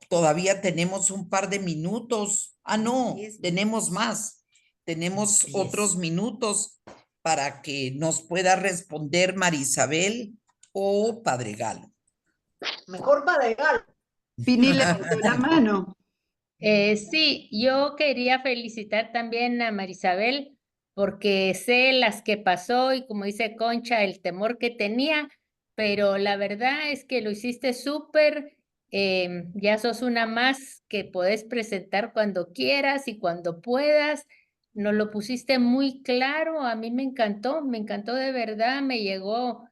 todavía tenemos un par de minutos. Ah, no, tenemos más. Tenemos otros minutos para que nos pueda responder Marisabel o Padre Galo. mejor Padre Galo. Pini levantó la mano. Sí, yo quería felicitar también a Marisabel porque sé las que pasó y como dice Concha, el temor que tenía, pero la verdad es que lo hiciste súper, ya sos una más que podés presentar cuando quieras y cuando puedas. Nos lo pusiste muy claro, a mí me encantó de verdad, me llegó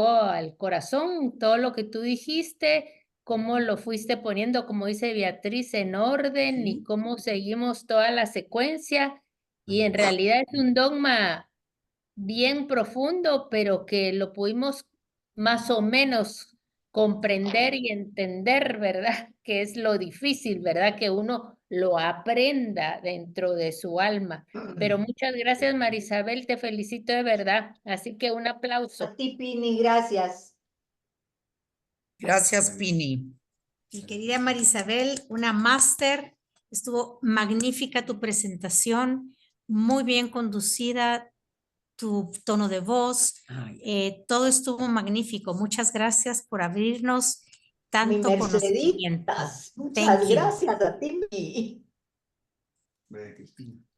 al corazón todo lo que tú dijiste, cómo lo fuiste poniendo, como dice Beatriz, en orden y cómo seguimos toda la secuencia. Y en realidad es un dogma bien profundo, pero que lo pudimos más o menos comprender y entender, ¿verdad? Que es lo difícil, ¿verdad? Que uno lo aprenda dentro de su alma. Pero muchas gracias, Marisabel, te felicito de verdad. Así que un aplauso. A ti, Pini, gracias. Gracias, Pini. Mi querida Marisabel, una máster, estuvo magnífica tu presentación, muy bien conducida, tu tono de voz, todo estuvo magnífico. Muchas gracias por abrirnos tanto Mi conocimiento. Merceditas, muchas gracias a ti.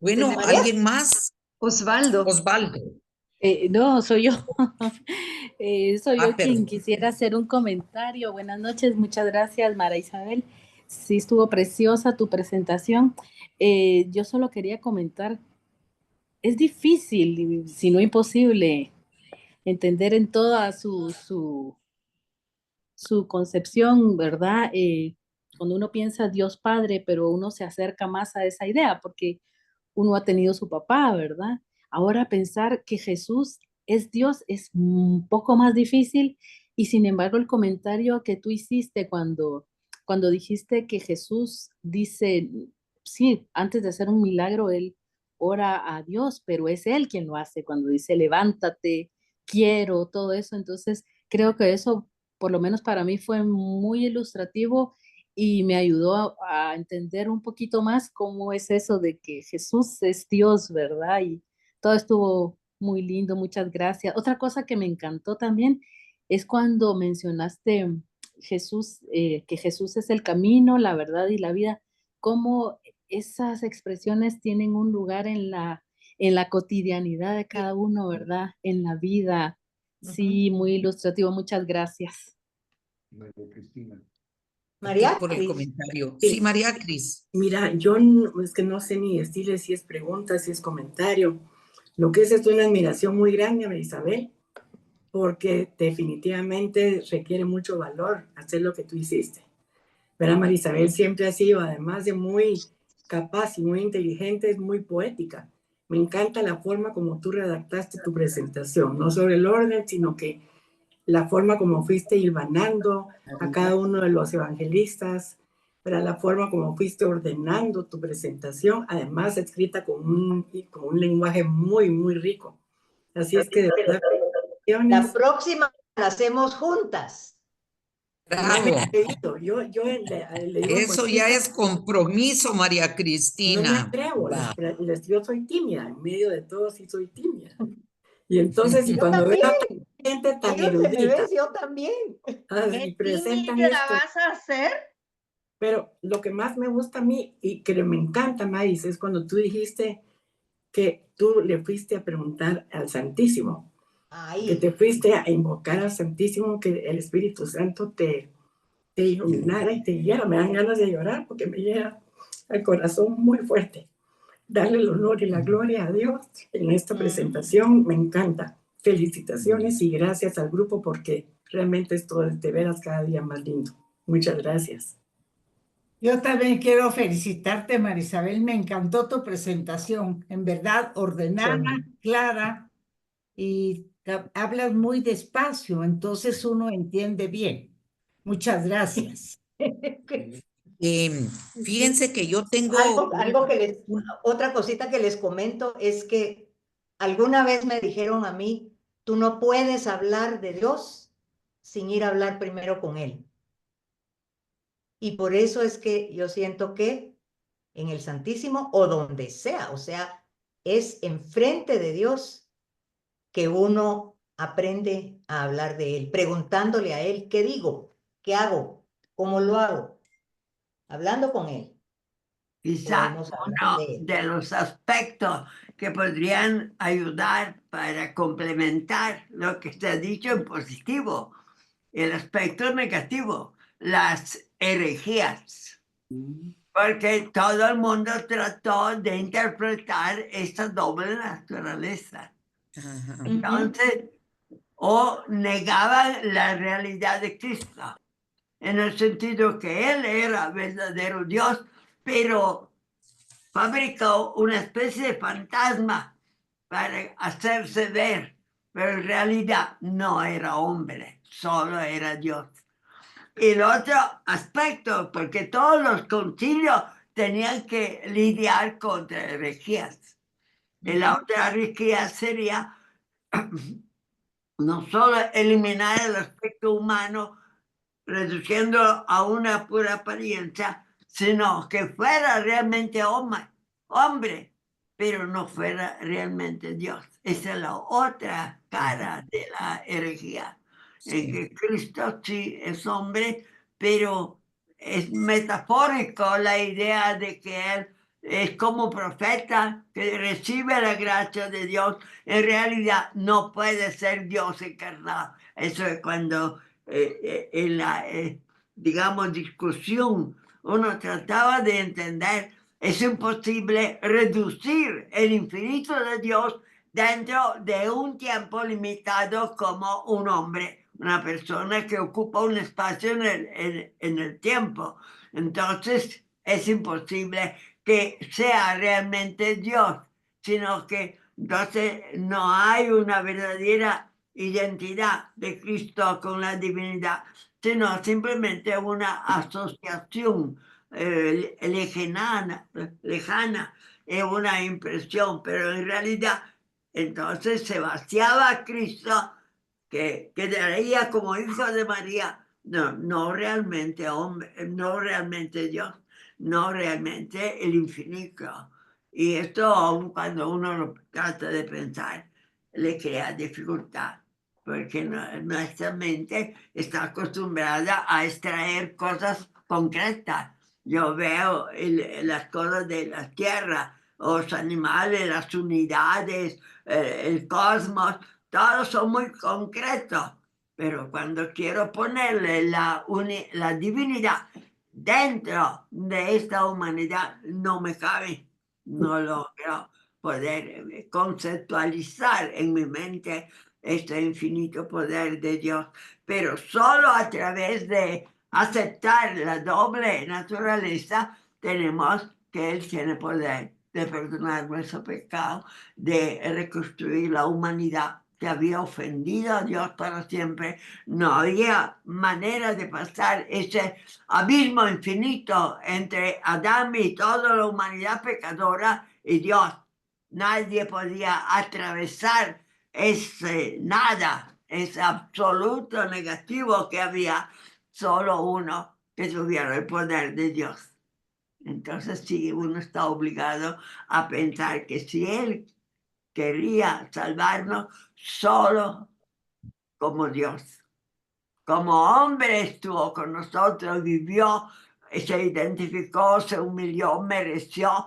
Bueno, María. ¿alguien más? Osvaldo. Osvaldo. No, soy yo. Soy yo quien perdón. quisiera hacer un comentario. Buenas noches, muchas gracias, Mara Isabel. Sí, estuvo preciosa tu presentación. Yo solo quería comentar, es difícil, si no imposible, entender en toda su concepción, ¿verdad? Cuando uno piensa Dios Padre, pero uno se acerca más a esa idea porque uno ha tenido su papá, ¿verdad? Ahora pensar que Jesús es Dios es un poco más difícil y sin embargo el comentario que tú hiciste cuando dijiste que Jesús dice, sí, antes de hacer un milagro, él ora a Dios, pero es él quien lo hace cuando dice levántate, quiero, todo eso. Entonces creo que eso, por lo menos para mí, fue muy ilustrativo y me ayudó a entender un poquito más cómo es eso de que Jesús es Dios, ¿verdad? Y todo estuvo muy lindo, muchas gracias. Otra cosa que me encantó también es cuando mencionaste Jesús, que Jesús es el camino, la verdad y la vida, cómo esas expresiones tienen un lugar en la cotidianidad de cada uno, ¿verdad? En la vida. Sí, muy ilustrativo, muchas gracias. María Cristina. María Por el Cris. comentario. Sí, María Cris. Mira, yo es que no sé ni decirle si es pregunta, si es comentario. Lo que es una admiración muy grande a Isabel, porque definitivamente requiere mucho valor hacer lo que tú hiciste. ¿Verdad? Marisabel siempre ha sido, además de muy capaz y muy inteligente, es muy poética. Me encanta la forma como tú redactaste tu presentación, no sobre el orden, sino que la forma como fuiste hilvanando a cada uno de los evangelistas, para la forma como fuiste ordenando tu presentación, además escrita con un lenguaje muy, muy rico. Así es que de verdad, la próxima la hacemos juntas. Bravo. Yo le digo Eso ya es compromiso, María no me Cristina. atrevo, Wow. yo soy tímida, en medio de todo sí soy tímida. Y entonces, y cuando veo a gente tan erudita, yo también. y presentan tímida esto, vas a ser? pero lo que más me gusta a mí y que me encanta, Maíz, es cuando tú dijiste que tú le fuiste a preguntar al Santísimo, que te fuiste a invocar al Santísimo, que el Espíritu Santo te iluminara y te guiara. Me dan ganas de llorar porque me llega al corazón muy fuerte. Darle el honor y la gloria a Dios en esta presentación, me encanta. Felicitaciones y gracias al grupo porque realmente esto es de veras cada día más lindo. Muchas gracias. Yo también quiero felicitarte, Marisabel. Me encantó tu presentación. En verdad, ordenada, clara y hablas muy despacio, entonces uno entiende bien. Muchas gracias. Fíjense que yo tengo otra cosita que les comento es que alguna vez me dijeron a mí, tú no puedes hablar de Dios sin ir a hablar primero con Él. Y por eso es que yo siento que en el Santísimo o donde sea, o sea, es enfrente de Dios que uno aprende a hablar de Él, preguntándole a Él, ¿qué digo? ¿Qué hago? ¿Cómo lo hago? Hablando con Él. Quizá uno de los aspectos que podrían ayudar para complementar lo que se ha dicho en positivo, el aspecto negativo, las herejías. Porque todo el mundo trató de interpretar esta doble naturaleza. Entonces, o negaban la realidad de Cristo, en el sentido que Él era verdadero Dios, pero fabricó una especie de fantasma para hacerse ver, pero en realidad no era hombre, solo era Dios. Y el otro aspecto, porque todos los concilios tenían que lidiar contra herejías. Y la otra herejía sería no solo eliminar el aspecto humano, reduciendo a una pura apariencia, sino que fuera realmente hombre, pero no fuera realmente Dios. Esa es la otra cara de la herejía, en que Cristo sí es hombre, pero es metafórico la idea de que Él es como profeta que recibe la gracia de Dios. En realidad no puede ser Dios encarnado. Eso es cuando en la, digamos, discusión uno trataba de entender, es imposible reducir el infinito de Dios dentro de un tiempo limitado como un hombre, una persona que ocupa un espacio en el tiempo. Entonces es imposible que sea realmente Dios, sino que entonces no hay una verdadera identidad de Cristo con la divinidad, sino simplemente una asociación lejana, es una impresión, pero en realidad entonces se vaciaba a Cristo, que quedaría como hijo de María, no realmente hombre, no realmente Dios, no realmente el infinito. Y esto, aun cuando uno lo trata de pensar, le crea dificultad, porque nuestra mente está acostumbrada a extraer cosas concretas. Yo veo las cosas de la tierra, los animales, las unidades, el cosmos, todos son muy concretos, pero cuando quiero ponerle la divinidad dentro de esta humanidad, no me cabe, no logro poder conceptualizar en mi mente este infinito poder de Dios, pero solo a través de aceptar la doble naturaleza tenemos que Él tiene poder de perdonar nuestro pecado, de reconstruir la humanidad que había ofendido a Dios para siempre. No había manera de pasar ese abismo infinito entre Adán y toda la humanidad pecadora y Dios. Nadie podía atravesar ese nada, ese absoluto negativo que había, solo uno que tuviera el poder de Dios. Entonces sí, uno está obligado a pensar que si Él quería salvarnos, solo como Dios. Como hombre estuvo con nosotros, vivió, se identificó, se humilló, mereció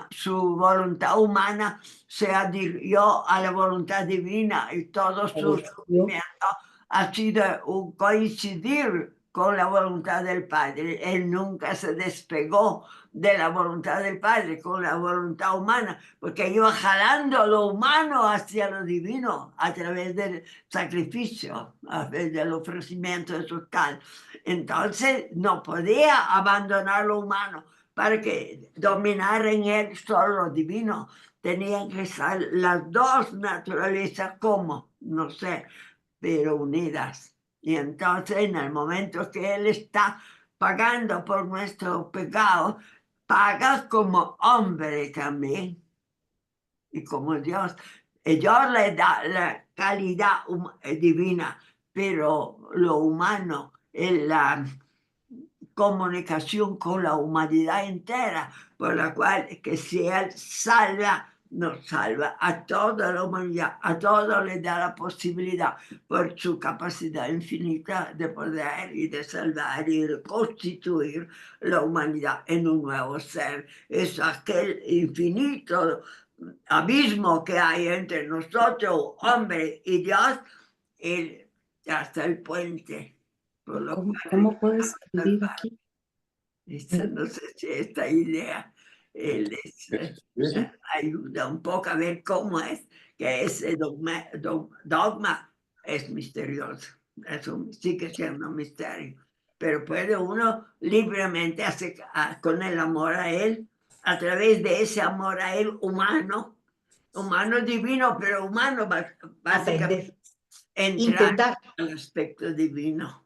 su voluntad humana, se adhirió a la voluntad divina y todo su sufrimiento ha sido un coincidir con la voluntad del Padre. Él nunca se despegó de la voluntad del Padre con la voluntad humana, porque iba jalando lo humano hacia lo divino a través del sacrificio, a través del ofrecimiento de su carne. Entonces no podía abandonar lo humano para que dominara en él solo lo divino. Tenían que estar las dos naturalezas como, no sé, pero unidas. Y entonces en el momento que Él está pagando por nuestro pecado, paga como hombre también y como Dios. Dios le da la calidad divina, pero lo humano es la comunicación con la humanidad entera, por la cual que si Él salva, nos salva a toda la humanidad, a todos le da la posibilidad por su capacidad infinita de poder y de salvar y reconstituir la humanidad en un nuevo ser. Es aquel infinito abismo que hay entre nosotros, hombre y Dios, hasta el puente. Por lo ¿Cómo puedes vivir aquí? No sé si esta idea les ayuda un poco a ver cómo es que ese dogma es misterioso. Eso sigue siendo un misterio. Pero puede uno libremente con el amor a Él, a través de ese amor a Él humano divino, pero humano, básicamente, entrar al aspecto divino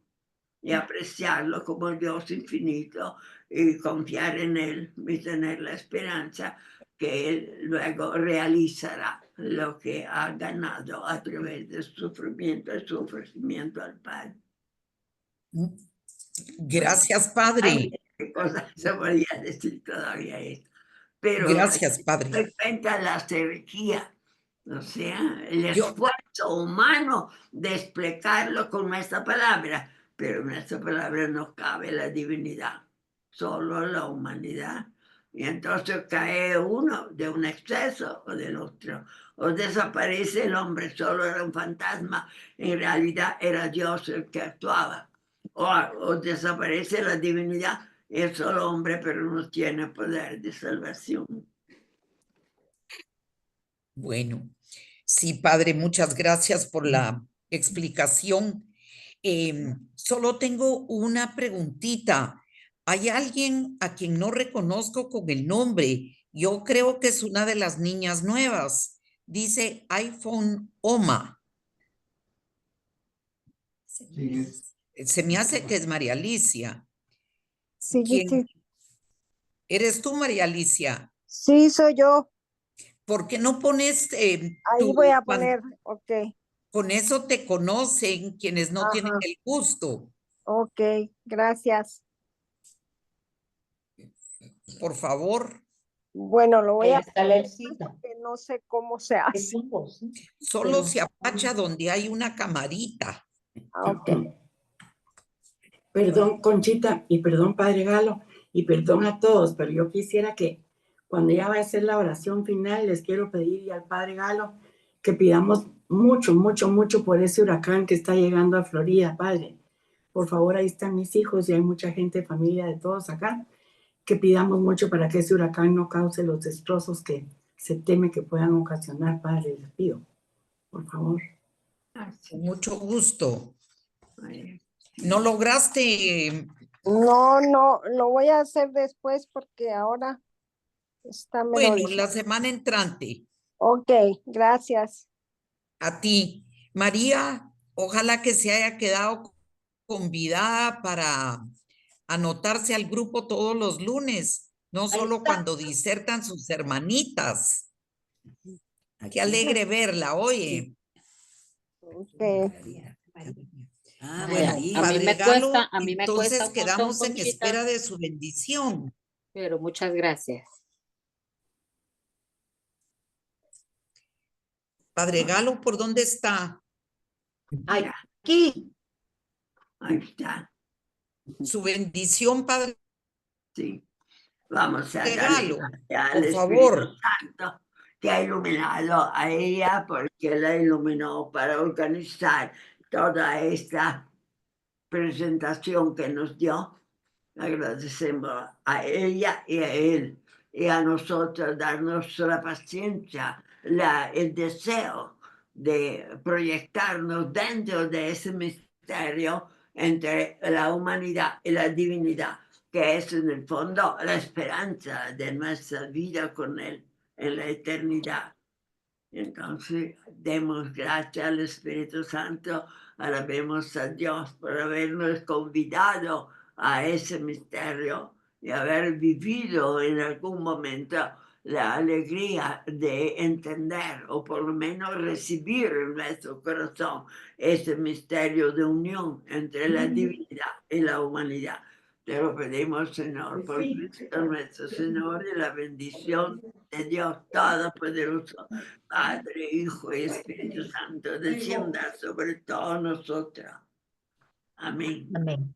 y apreciarlo como Dios infinito y confiar en Él y tener la esperanza que Él luego realizará lo que ha ganado a través de su sufrimiento y su ofrecimiento al Padre. Gracias, Padre. Ay, qué cosa se podía decir todavía esto. Pero gracias, Padre. Respecto a la herejía, o sea, el esfuerzo humano de explicarlo con nuestra palabra, pero en nuestra palabra no cabe la divinidad, solo la humanidad. Y entonces cae uno de un exceso o del otro, o desaparece el hombre, solo era un fantasma, en realidad era Dios el que actuaba, o desaparece la divinidad, es solo hombre, pero no tiene poder de salvación. Bueno, sí, Padre, muchas gracias por la explicación. Solo tengo una preguntita. Hay alguien a quien no reconozco con el nombre. Yo creo que es una de las niñas nuevas. Dice iPhone Oma. Se me hace que es María Alicia. Sí, ¿Quién? sí. ¿Eres tú, María Alicia? Sí, soy yo. ¿Por qué no pones Ahí voy a poner, ok. Con eso te conocen quienes no tienen el gusto. Ok, gracias. Por favor. Bueno, lo voy a poner porque no sé cómo se hace. Solo se apacha donde hay una camarita. Ok. Perdón, Conchita, y perdón, Padre Galo, y perdón a todos, pero yo quisiera que cuando ya va a ser la oración final, les quiero pedir al Padre Galo que pidamos mucho, mucho, mucho por ese huracán que está llegando a Florida, Padre. Por favor, ahí están mis hijos y hay mucha gente, familia de todos acá, que pidamos mucho para que ese huracán no cause los destrozos que se teme que puedan ocasionar, Padre. Les pido, por favor. Con mucho gusto. ¿No lograste? No, lo voy a hacer después porque ahora Está Bueno, menorizado. la semana entrante, Ok, gracias. a ti. María, ojalá que se haya quedado convidada para anotarse al grupo todos los lunes, no solo cuando disertan sus hermanitas. Qué alegre verla, oye. Ok. Bueno, a mí Padre me Galo, cuesta, a mí me entonces cuesta un montón, quedamos en Conchita, espera de su bendición. pero muchas gracias. Padre Galo, ¿por dónde está? Aquí. Ahí está. Su bendición, Padre Sí. Vamos a darle Galo, gracias al por Espíritu favor. Santo que ha iluminado a ella, porque la iluminó para organizar toda esta presentación que nos dio. Agradecemos a ella y a él, y a nosotros darnos la paciencia, el deseo de proyectarnos dentro de ese misterio entre la humanidad y la divinidad, que es en el fondo la esperanza de nuestra vida con él en la eternidad. Entonces, demos gracias al Espíritu Santo, alabemos a Dios por habernos convidado a ese misterio y haber vivido en algún momento la alegría de entender o por lo menos recibir en nuestro corazón ese misterio de unión entre la divinidad y la humanidad. Te lo pedimos, Señor, por Cristo nuestro Señor, y la bendición de Dios Todopoderoso, Padre, Hijo y Espíritu Santo, descienda sobre todos nosotros. Amén. Amén.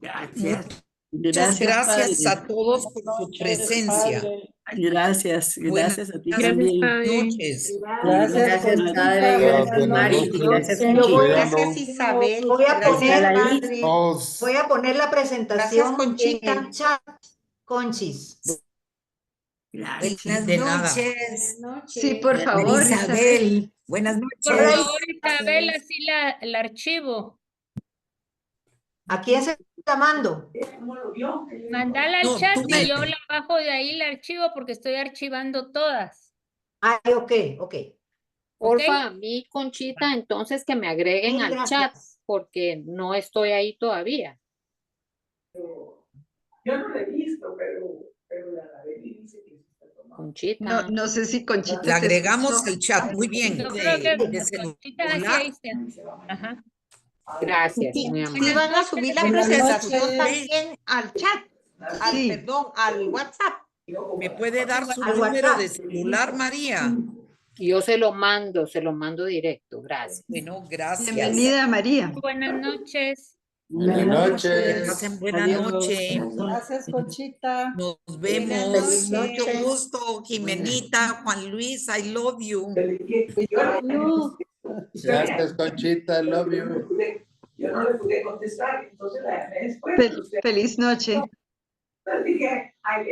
Gracias. Muchas gracias a todos por su presencia. Gracias, Buenas gracias a ti Gracias, también. Padre. noches. Gracias, Padre, gracias, Mari, y gracias, Conchita. Gracias, Isabel. Voy a poner la presentación en el chat, Conchis. De nada. Sí, por favor, Isabel. Buenas Por noches. favor, Isabel, así el archivo. ¿A quién se está llamando? Mandala al No, chat tú y me- yo la bajo de ahí el archivo porque estoy archivando todas. Ah, ok. Porfa, a mí, Conchita, entonces que me agreguen Mil al gracias. chat, porque no estoy ahí todavía. Yo no lo he visto, pero la Arabeli dice que se está tomando. Conchita. No sé si Conchita La te agregamos escuchó. al chat. Muy bien. Yo creo que De Conchita sí, celular. ahí está. Ajá. Gracias, Sí, muy sí amable. van a subir la Buenas presentación noches. también al chat, Sí. al WhatsApp. ¿Me puede dar su Al número WhatsApp. de celular, María? Yo se lo mando directo, gracias. Bueno, gracias. Bienvenida, María. Buenas noches. Buenas noches. Pasen buena Adiós. noche. Gracias, Conchita. Nos Buenas vemos. Mucho noches. gusto, Jimenita, Juan Luis, I love you. Gracias, Conchita. Love you. Yo no le pude contestar, entonces la llamé después. Feliz noche. Dije, ay,